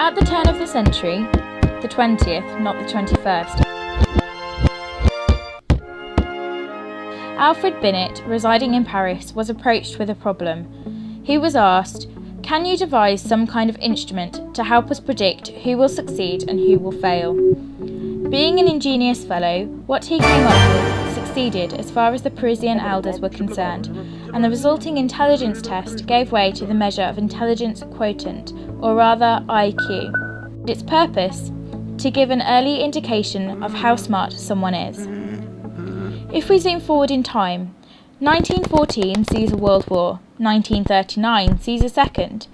At the turn of the century, the 20th, not the 21st, Alfred Binet, residing in Paris, was approached with a problem. He was asked, "Can you devise some kind of instrument to help us predict who will succeed and who will fail?" Being an ingenious fellow, what he came up with succeeded as far as the Parisian elders were concerned, and the resulting intelligence test gave way to the measure of intelligence quotient, or rather IQ. Its purpose? To give an early indication of how smart someone is. If we zoom forward in time, 1914 sees a world war, 1939 sees a second.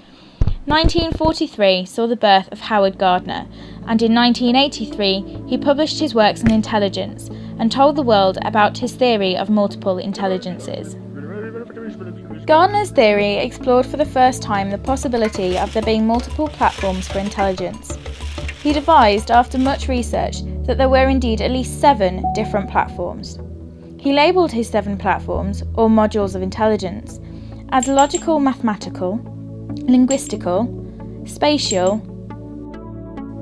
1943 saw the birth of Howard Gardner, and in 1983 he published his works on intelligence and told the world about his theory of multiple intelligences. Gardner's theory explored for the first time the possibility of there being multiple platforms for intelligence. He devised, after much research, that there were indeed at least 7 different platforms. He labelled his 7 platforms, or modules of intelligence, as logical mathematical, linguistical, spatial,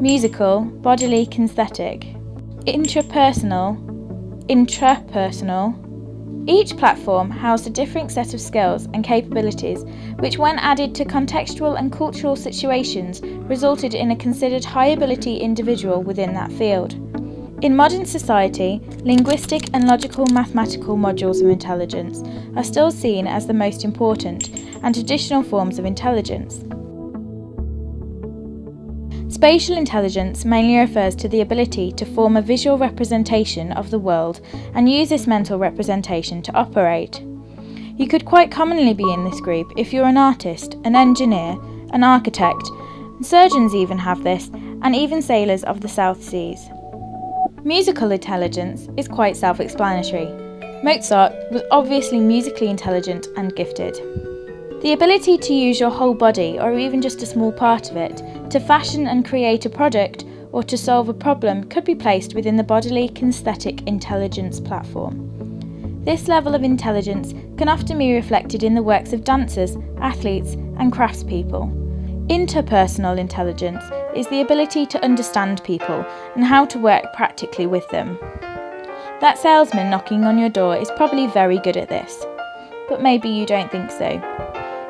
musical, bodily kinesthetic, intrapersonal. Each platform housed a different set of skills and capabilities which, when added to contextual and cultural situations, resulted in a considered high ability individual within that field. In modern society, linguistic and logical mathematical modules of intelligence are still seen as the most important and traditional forms of intelligence. Spatial intelligence mainly refers to the ability to form a visual representation of the world and use this mental representation to operate. You could quite commonly be in this group if you're an artist, an engineer, an architect, surgeons even have this, and even sailors of the South Seas. Musical intelligence is quite self-explanatory. Mozart was obviously musically intelligent and gifted. The ability to use your whole body, or even just a small part of it, to fashion and create a product or to solve a problem could be placed within the bodily kinesthetic intelligence platform. This level of intelligence can often be reflected in the works of dancers, athletes, and craftspeople. Interpersonal intelligence is the ability to understand people and how to work practically with them. That salesman knocking on your door is probably very good at this, but maybe you don't think so.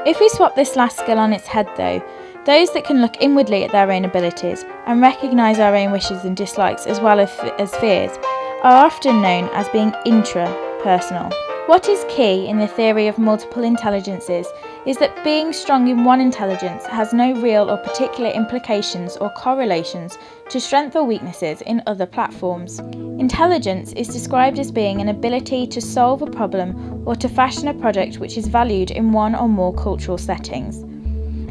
If we swap this last skill on its head though, those that can look inwardly at their own abilities and recognise our own wishes and dislikes as well as fears are often known as being intrapersonal. What is key in the theory of multiple intelligences is that being strong in one intelligence has no real or particular implications or correlations to strengths or weaknesses in other platforms. Intelligence is described as being an ability to solve a problem or to fashion a product which is valued in one or more cultural settings.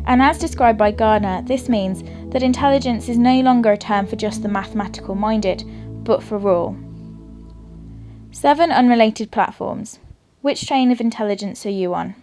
And as described by Gardner, this means that intelligence is no longer a term for just the mathematical minded, but for all. 7 unrelated platforms. Which train of intelligence are you on?